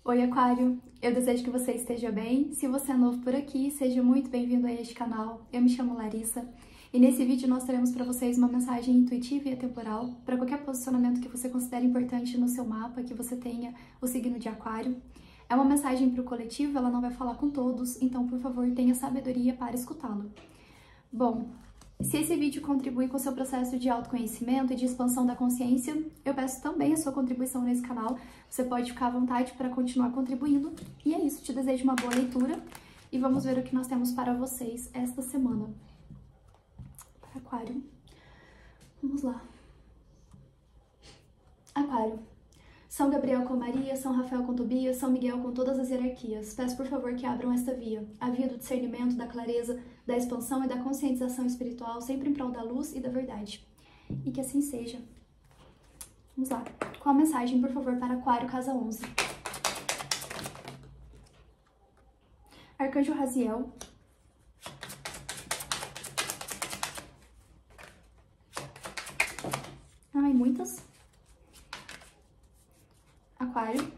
Oi, Aquário! Eu desejo que você esteja bem. Se você é novo por aqui, seja muito bem-vindo a este canal. Eu me chamo Larissa e nesse vídeo nós teremos para vocês uma mensagem intuitiva e atemporal para qualquer posicionamento que você considere importante no seu mapa, que você tenha o signo de Aquário. É uma mensagem para o coletivo, ela não vai falar com todos, então, por favor, tenha sabedoria para escutá-lo. Bom, se esse vídeo contribui com o seu processo de autoconhecimento e de expansão da consciência, eu peço também a sua contribuição nesse canal. Você pode ficar à vontade para continuar contribuindo. E é isso, te desejo uma boa leitura e vamos ver o que nós temos para vocês esta semana. Para Aquário. Vamos lá. Aquário. São Gabriel com Maria, São Rafael com Tobias, São Miguel com todas as hierarquias. Peço por favor que abram esta via, a via do discernimento, da clareza, da expansão e da conscientização espiritual, sempre em prol da luz e da verdade. E que assim seja. Vamos lá. Qual a mensagem, por favor, para Aquário, casa 11? Arcanjo Raziel. Ai, muitas. Aquário.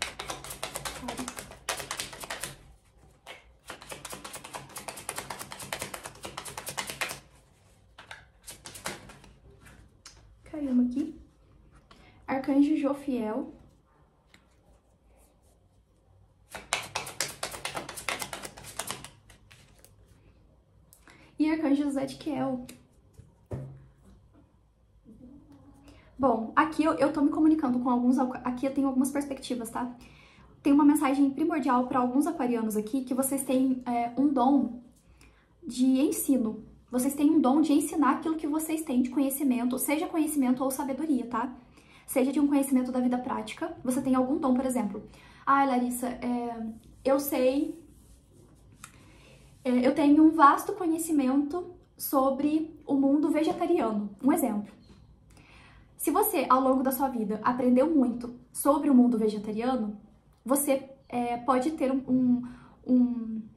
Caiu uma aqui. Arcanjo Jofiel. E Arcanjo Zadkiel. Bom, aqui eu tô me comunicando com alguns, aqui eu tenho algumas perspectivas, tá? Tem uma mensagem primordial para alguns aquarianos aqui, que vocês têm um dom de ensino. Vocês têm um dom de ensinar aquilo que vocês têm de conhecimento, seja conhecimento ou sabedoria, tá? Seja de um conhecimento da vida prática, você tem algum dom, por exemplo. Ah, Larissa, eu sei, eu tenho um vasto conhecimento sobre o mundo vegetariano. Um exemplo. Se você, ao longo da sua vida, aprendeu muito sobre o mundo vegetariano, você pode ter um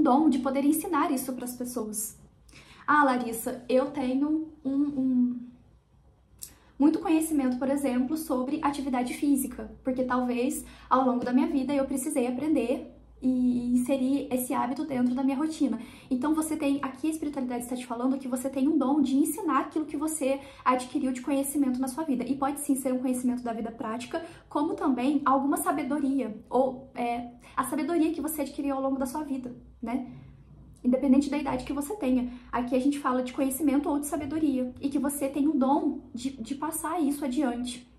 dom de poder ensinar isso para as pessoas. Ah, Larissa, eu tenho muito conhecimento, por exemplo, sobre atividade física, porque talvez, ao longo da minha vida, eu precisei aprender e inserir esse hábito dentro da minha rotina. Então você tem, aqui a espiritualidade está te falando que você tem um dom de ensinar aquilo que você adquiriu de conhecimento na sua vida. E pode sim ser um conhecimento da vida prática, como também alguma sabedoria, ou a sabedoria que você adquiriu ao longo da sua vida, né? Independente da idade que você tenha. Aqui a gente fala de conhecimento ou de sabedoria, e que você tem o dom de passar isso adiante.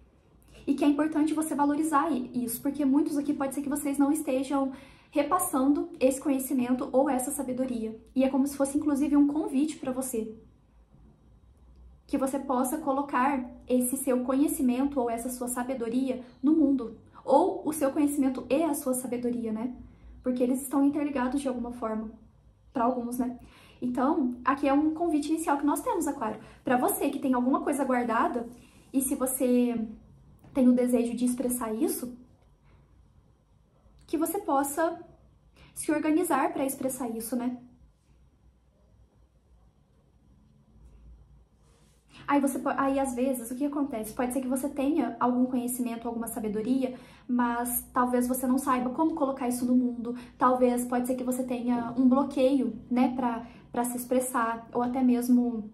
E que é importante você valorizar isso, porque muitos aqui pode ser que vocês não estejam repassando esse conhecimento ou essa sabedoria. E é como se fosse, inclusive, um convite para você. Que você possa colocar esse seu conhecimento ou essa sua sabedoria no mundo. Ou o seu conhecimento e a sua sabedoria, né? Porque eles estão interligados de alguma forma. Para alguns, né? Então, aqui é um convite inicial que nós temos, Aquário. Para você que tem alguma coisa guardada, e se você tem o desejo de expressar isso, que você possa se organizar para expressar isso, né? Aí, às vezes, o que acontece? Pode ser que você tenha algum conhecimento, alguma sabedoria, mas talvez você não saiba como colocar isso no mundo. Talvez, pode ser que você tenha um bloqueio, né, para se expressar, ou até mesmo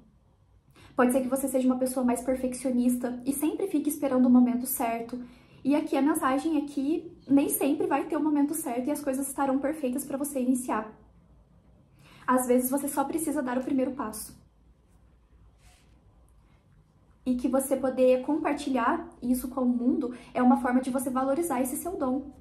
pode ser que você seja uma pessoa mais perfeccionista e sempre fique esperando o momento certo. E aqui a mensagem é que nem sempre vai ter o momento certo e as coisas estarão perfeitas para você iniciar. Às vezes você só precisa dar o primeiro passo. E que você poder compartilhar isso com o mundo é uma forma de você valorizar esse seu dom.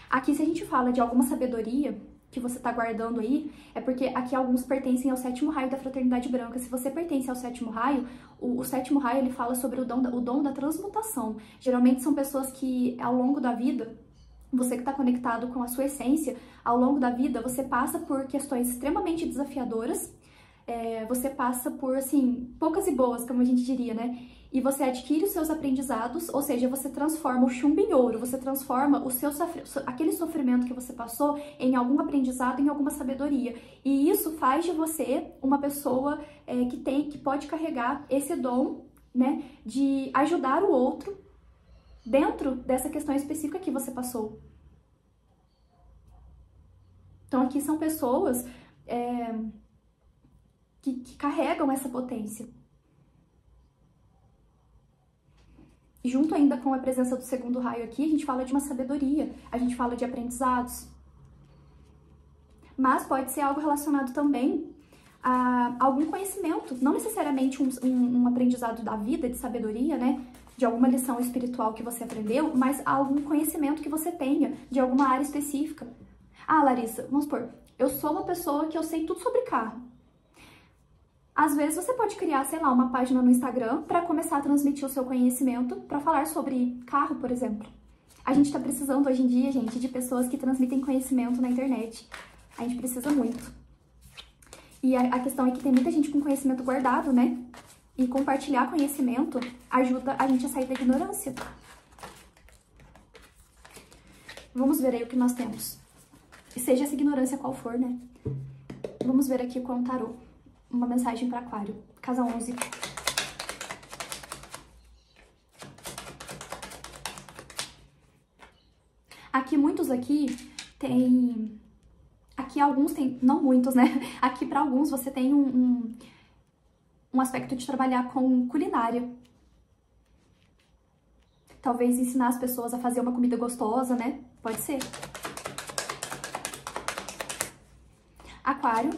Aqui, se a gente fala de alguma sabedoria que você tá guardando aí, é porque aqui alguns pertencem ao sétimo raio da fraternidade branca. Se você pertence ao sétimo raio, o sétimo raio ele fala sobre o dom da transmutação. Geralmente são pessoas que, ao longo da vida, você que está conectado com a sua essência, ao longo da vida você passa por questões extremamente desafiadoras, você passa por, assim, poucas e boas, como a gente diria, né? E você adquire os seus aprendizados, ou seja, você transforma o chumbo em ouro, você transforma aquele sofrimento que você passou em algum aprendizado, em alguma sabedoria. E isso faz de você uma pessoa que pode carregar esse dom, né, de ajudar o outro dentro dessa questão específica que você passou. Então aqui são pessoas que carregam essa potência. Junto ainda com a presença do segundo raio aqui, a gente fala de uma sabedoria, a gente fala de aprendizados. Mas pode ser algo relacionado também a algum conhecimento, não necessariamente um aprendizado da vida, de sabedoria, né? De alguma lição espiritual que você aprendeu, mas algum conhecimento que você tenha de alguma área específica. Ah, Larissa, vamos supor, eu sou uma pessoa que eu sei tudo sobre carro. Às vezes você pode criar, sei lá, uma página no Instagram para começar a transmitir o seu conhecimento para falar sobre carro, por exemplo. A gente tá precisando hoje em dia, gente, de pessoas que transmitem conhecimento na internet. A gente precisa muito. E a questão é que tem muita gente com conhecimento guardado, né? E compartilhar conhecimento ajuda a gente a sair da ignorância. Vamos ver aí o que nós temos. Seja essa ignorância qual for, né? Vamos ver aqui com o tarô. Uma mensagem para Aquário. Casa 11. Aqui, muitos aqui tem... Aqui alguns tem... Não muitos, né? Aqui para alguns você tem um aspecto de trabalhar com culinária. Talvez ensinar as pessoas a fazer uma comida gostosa, né? Pode ser. Aquário.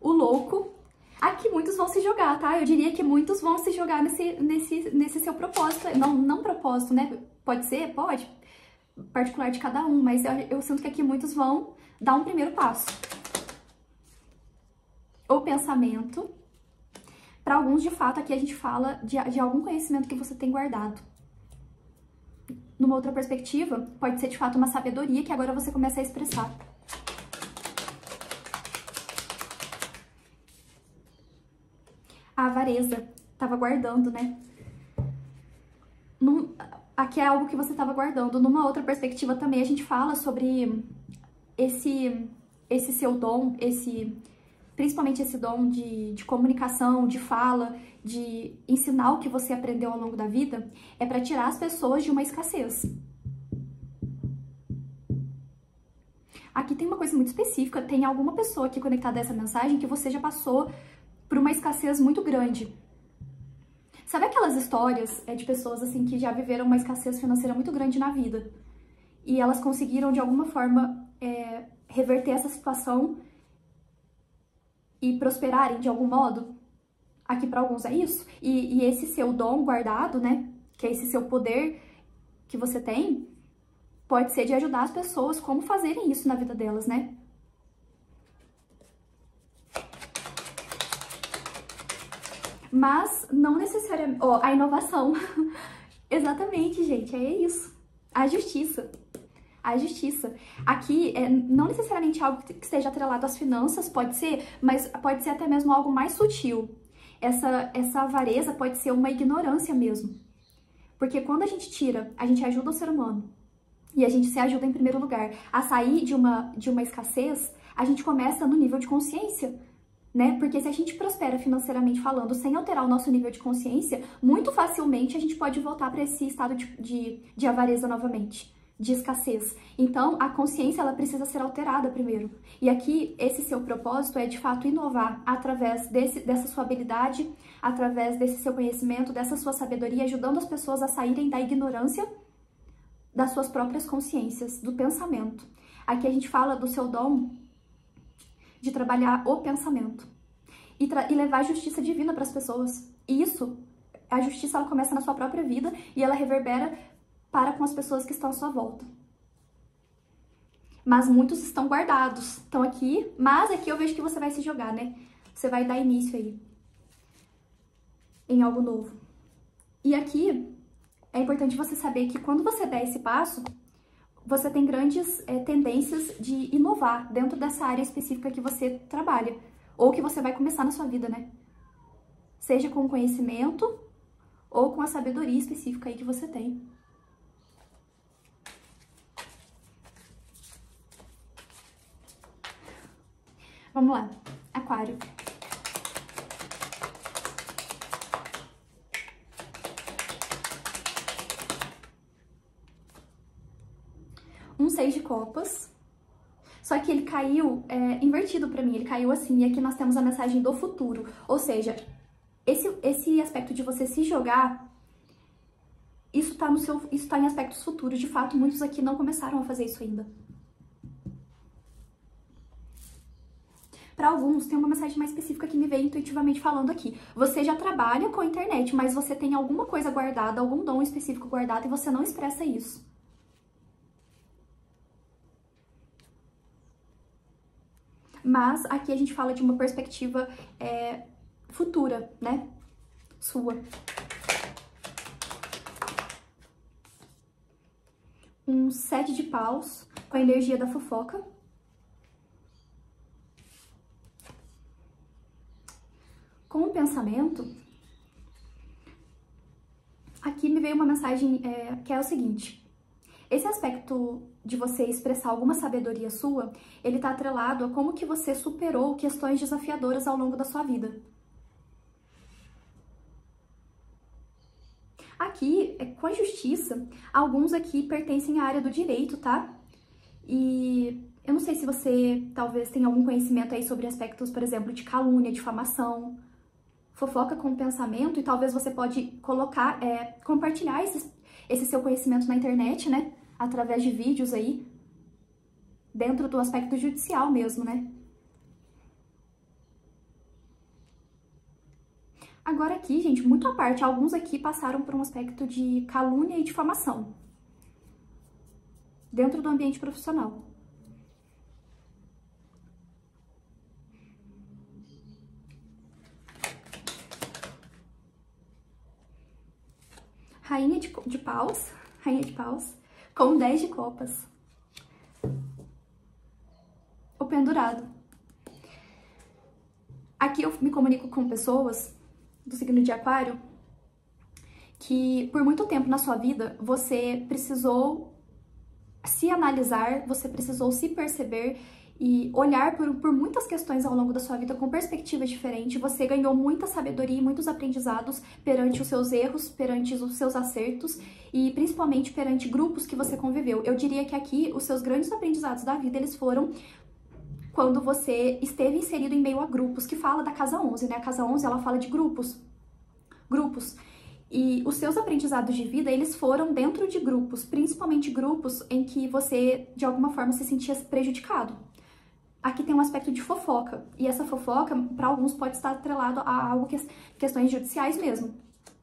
O louco. Aqui muitos vão se jogar, tá? Eu diria que muitos vão se jogar nesse seu propósito. Não propósito, né? Pode ser? Pode. Particular de cada um, mas eu sinto que aqui muitos vão dar um primeiro passo. O pensamento. Para alguns, de fato, aqui a gente fala de algum conhecimento que você tem guardado. Numa outra perspectiva, pode ser de fato uma sabedoria que agora você começa a expressar. A avareza. Tava guardando, né? Aqui é algo que você tava guardando. Numa outra perspectiva também a gente fala sobre esse seu dom, principalmente esse dom de comunicação, de fala, de ensinar o que você aprendeu ao longo da vida, é para tirar as pessoas de uma escassez. Aqui tem uma coisa muito específica, tem alguma pessoa aqui conectada a essa mensagem que você já passou por uma escassez muito grande. Sabe aquelas histórias de pessoas assim que já viveram uma escassez financeira muito grande na vida e elas conseguiram de alguma forma reverter essa situação e prosperarem de algum modo? Aqui para alguns é isso. E esse seu dom guardado, né, que é esse seu poder que você tem, pode ser de ajudar as pessoas como fazerem isso na vida delas, né? Mas não necessariamente... Ó, a inovação. Exatamente, gente, é isso. A justiça. A justiça. Aqui, não necessariamente algo que esteja atrelado às finanças, pode ser, mas pode ser até mesmo algo mais sutil. Essa avareza pode ser uma ignorância mesmo. Porque quando a gente tira, a gente ajuda o ser humano. E a gente se ajuda em primeiro lugar a sair de uma escassez, a gente começa no nível de consciência. Né? Porque se a gente prospera financeiramente falando, sem alterar o nosso nível de consciência, muito facilmente a gente pode voltar para esse estado de avareza novamente, de escassez. Então, a consciência, ela precisa ser alterada primeiro. E aqui, esse seu propósito é, de fato, inovar através dessa sua habilidade, através desse seu conhecimento, dessa sua sabedoria, ajudando as pessoas a saírem da ignorância das suas próprias consciências, do pensamento. Aqui a gente fala do seu dom de trabalhar o pensamento e levar a justiça divina para as pessoas. E isso, a justiça, ela começa na sua própria vida e ela reverbera para com as pessoas que estão à sua volta. Mas muitos estão guardados, estão aqui, mas aqui eu vejo que você vai se jogar, né? Você vai dar início aí em algo novo. E aqui é importante você saber que quando você der esse passo, você tem grandes tendências de inovar dentro dessa área específica que você trabalha, ou que você vai começar na sua vida, né? Seja com o conhecimento ou com a sabedoria específica aí que você tem. Vamos lá, Aquário. um 6 de copas, só que ele caiu invertido pra mim, ele caiu assim, e aqui nós temos a mensagem do futuro, ou seja, esse aspecto de você se jogar, isso tá em aspectos futuros, de fato, muitos aqui não começaram a fazer isso ainda. Para alguns, tem uma mensagem mais específica que me veio intuitivamente falando aqui. Você já trabalha com a internet, mas você tem alguma coisa guardada, algum dom específico guardado e você não expressa isso. Mas aqui a gente fala de uma perspectiva futura, né? Sua. Um 7 de paus com a energia da fofoca. Com o pensamento, aqui me veio uma mensagem que é o seguinte: esse aspecto de você expressar alguma sabedoria sua, ele tá atrelado a como que você superou questões desafiadoras ao longo da sua vida. Aqui, com a justiça, alguns aqui pertencem à área do direito, tá? E eu não sei se você talvez tenha algum conhecimento aí sobre aspectos, por exemplo, de calúnia, difamação, fofoca com o pensamento, e talvez você pode colocar, compartilhar esse seu conhecimento na internet, né? Através de vídeos aí, dentro do aspecto judicial mesmo, né? Agora aqui, gente, muito à parte, alguns aqui passaram por um aspecto de calúnia e difamação dentro do ambiente profissional. Rainha de paus, com 10 de copas. O pendurado. Aqui eu me comunico com pessoas do signo de Aquário que por muito tempo na sua vida você precisou se analisar, você precisou se perceber e olhar por muitas questões ao longo da sua vida com perspectivas diferentes. Você ganhou muita sabedoria e muitos aprendizados perante os seus erros, perante os seus acertos e principalmente perante grupos que você conviveu. Eu diria que aqui os seus grandes aprendizados da vida, eles foram quando você esteve inserido em meio a grupos, que fala da casa 11, né? A casa 11, ela fala de grupos. E os seus aprendizados de vida, eles foram dentro de grupos, principalmente grupos em que você, de alguma forma, se sentia prejudicado. Aqui tem um aspecto de fofoca, e essa fofoca, para alguns, pode estar atrelado a algo questões judiciais mesmo.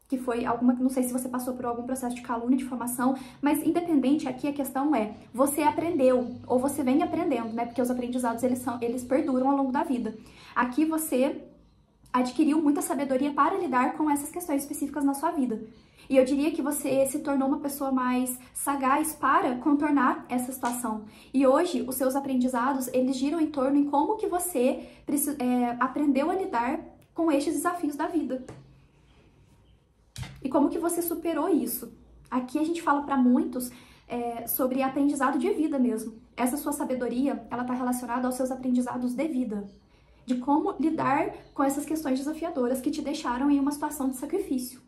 Que foi alguma, não sei se você passou por algum processo de calúnia, difamação, mas independente, aqui a questão é, você aprendeu, ou você vem aprendendo, né? Porque os aprendizados, eles perduram ao longo da vida. Aqui você adquiriu muita sabedoria para lidar com essas questões específicas na sua vida. E eu diria que você se tornou uma pessoa mais sagaz para contornar essa situação. E hoje, os seus aprendizados, eles giram em torno em como que você aprendeu a lidar com estes desafios da vida. E como que você superou isso? Aqui a gente fala para muitos sobre aprendizado de vida mesmo. Essa sua sabedoria, ela está relacionada aos seus aprendizados de vida. De como lidar com essas questões desafiadoras que te deixaram em uma situação de sacrifício.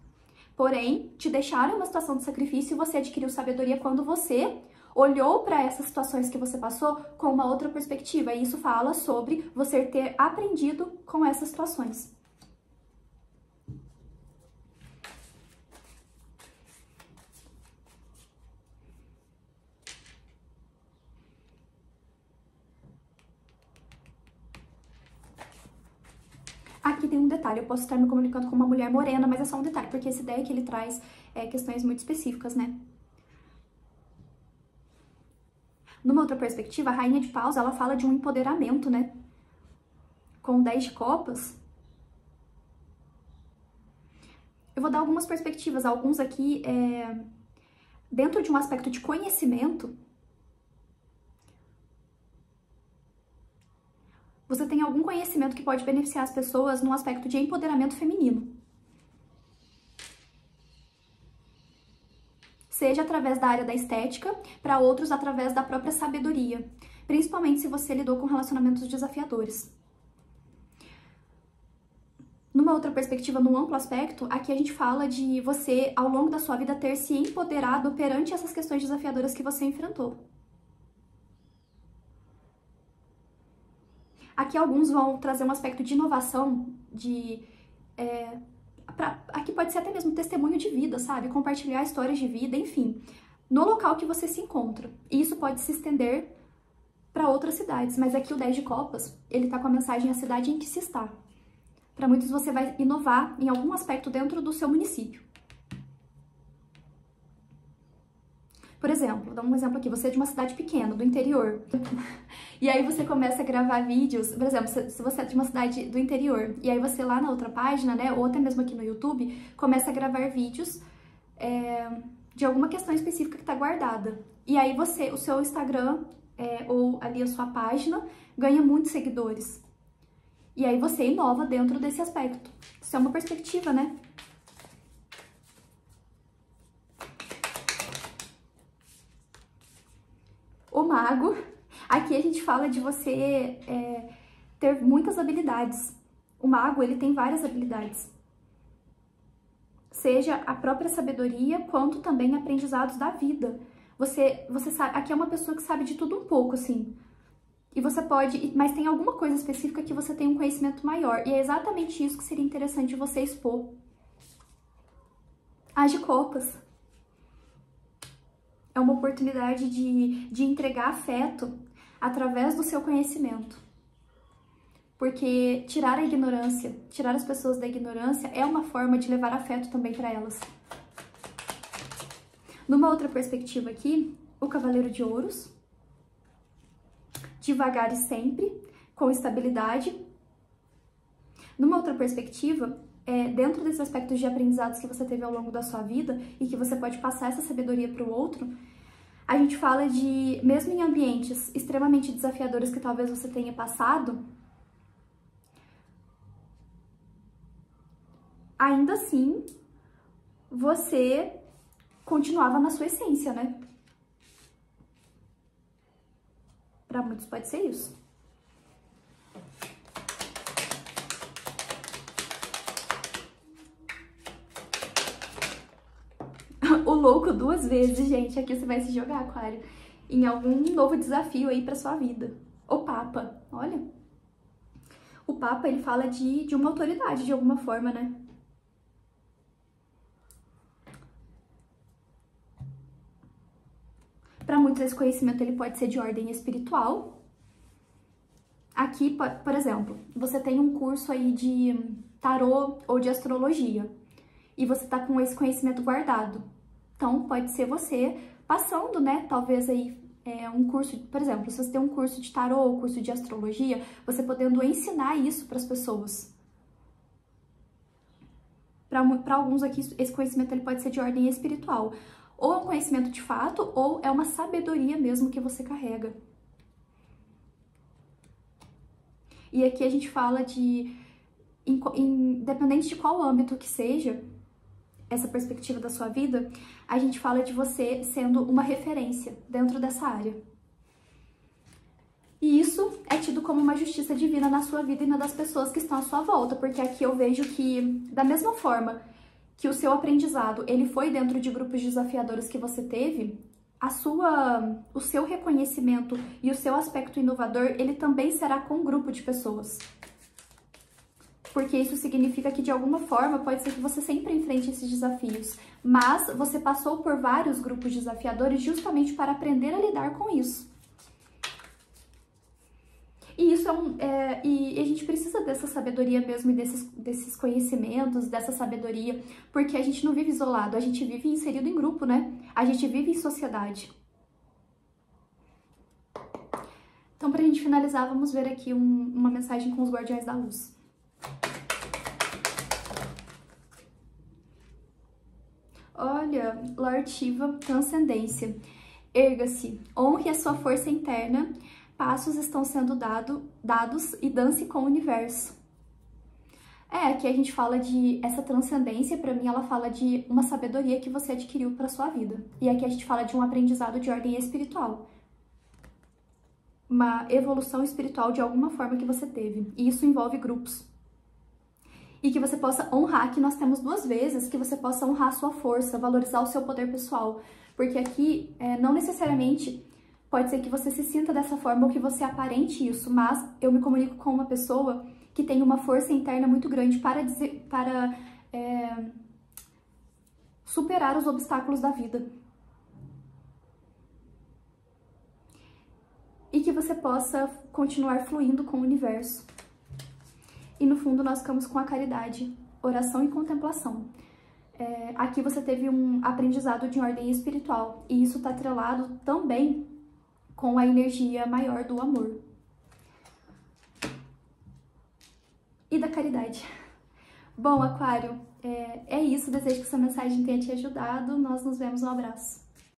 Porém, te deixaram em uma situação de sacrifício e você adquiriu sabedoria quando você olhou para essas situações que você passou com uma outra perspectiva. E isso fala sobre você ter aprendido com essas situações. Aqui tem um detalhe, eu posso estar me comunicando com uma mulher morena, mas é só um detalhe, porque essa ideia que ele traz questões muito específicas, né? Numa outra perspectiva, a Rainha de Paus, ela fala de um empoderamento, né? Com 10 de copas. Eu vou dar algumas perspectivas, alguns aqui, dentro de um aspecto de conhecimento, você tem algum conhecimento que pode beneficiar as pessoas num aspecto de empoderamento feminino. Seja através da área da estética, para outros através da própria sabedoria, principalmente se você lidou com relacionamentos desafiadores. Numa outra perspectiva, num amplo aspecto, aqui a gente fala de você, ao longo da sua vida, ter se empoderado perante essas questões desafiadoras que você enfrentou. Aqui alguns vão trazer um aspecto de inovação, aqui pode ser até mesmo testemunho de vida, sabe? Compartilhar histórias de vida, enfim, no local que você se encontra. E isso pode se estender para outras cidades, mas aqui o 10 de copas, ele tá com a mensagem a cidade em que se está. Para muitos você vai inovar em algum aspecto dentro do seu município. Por exemplo, vou dar um exemplo aqui, você é de uma cidade pequena, do interior, e aí você começa a gravar vídeos, por exemplo, se você é de uma cidade do interior, e aí você lá na outra página, né, ou até mesmo aqui no YouTube, começa a gravar vídeos de alguma questão específica que está guardada. E aí o seu Instagram, ou ali a sua página, ganha muitos seguidores. E aí você inova dentro desse aspecto. Isso é uma perspectiva, né? O mago, aqui a gente fala de você ter muitas habilidades. O mago, ele tem várias habilidades. Seja a própria sabedoria, quanto também aprendizados da vida. Você sabe, aqui é uma pessoa que sabe de tudo um pouco, assim. E você pode, mas tem alguma coisa específica que você tem um conhecimento maior. E é exatamente isso que seria interessante você expor. As de copas. É uma oportunidade de entregar afeto através do seu conhecimento. Porque tirar a ignorância, tirar as pessoas da ignorância é uma forma de levar afeto também para elas. Numa outra perspectiva aqui, o Cavaleiro de Ouros. Devagar e sempre, com estabilidade. Numa outra perspectiva, dentro desses aspectos de aprendizados que você teve ao longo da sua vida e que você pode passar essa sabedoria para o outro, a gente fala de, mesmo em ambientes extremamente desafiadores que talvez você tenha passado, ainda assim, você continuava na sua essência, né? Para muitos pode ser isso. O louco 2 vezes, gente. Aqui você vai se jogar, Aquário, em algum novo desafio aí para sua vida. O Papa, olha. O Papa, ele fala de uma autoridade, de alguma forma, né? Para muitos, esse conhecimento ele pode ser de ordem espiritual. Aqui, por exemplo, você tem um curso aí de tarô ou de astrologia e você tá com esse conhecimento guardado. Então, pode ser você passando, né, talvez aí um curso, por exemplo, se você tem um curso de tarô ou curso de astrologia, você podendo ensinar isso para as pessoas. Para alguns aqui, esse conhecimento ele pode ser de ordem espiritual. Ou é um conhecimento de fato, ou é uma sabedoria mesmo que você carrega. E aqui a gente fala de, independente de qual âmbito que seja, essa perspectiva da sua vida, a gente fala de você sendo uma referência dentro dessa área. E isso é tido como uma justiça divina na sua vida e na das pessoas que estão à sua volta, porque aqui eu vejo que, da mesma forma que o seu aprendizado, ele foi dentro de grupos desafiadores que você teve, o seu reconhecimento e o seu aspecto inovador, ele também será com um grupo de pessoas. Porque isso significa que, de alguma forma, pode ser que você sempre enfrente esses desafios, mas você passou por vários grupos desafiadores justamente para aprender a lidar com isso. E isso e a gente precisa dessa sabedoria mesmo e desses conhecimentos, dessa sabedoria, porque a gente não vive isolado, a gente vive inserido em grupo, né? A gente vive em sociedade. Então, pra gente finalizar, vamos ver aqui uma mensagem com os Guardiões da Luz. Olha, Lord Shiva, transcendência. Erga-se, honre a sua força interna. Passos estão sendo dados e dance com o universo. Aqui a gente fala de essa transcendência, pra mim ela fala de uma sabedoria que você adquiriu pra sua vida. E aqui a gente fala de um aprendizado de ordem espiritual. Uma evolução espiritual de alguma forma que você teve. E isso envolve grupos. E que você possa honrar, que nós temos 2 vezes, que você possa honrar a sua força, valorizar o seu poder pessoal. Porque aqui, não necessariamente Pode ser que você se sinta dessa forma ou que você aparente isso, mas eu me comunico com uma pessoa que tem uma força interna muito grande para superar os obstáculos da vida. E que você possa continuar fluindo com o universo. E no fundo nós ficamos com a caridade, oração e contemplação. Aqui você teve um aprendizado de ordem espiritual, e isso está atrelado também com a energia maior do amor e da caridade. Bom, Aquário, é isso. Desejo que essa mensagem tenha te ajudado. Nós nos vemos. Um abraço.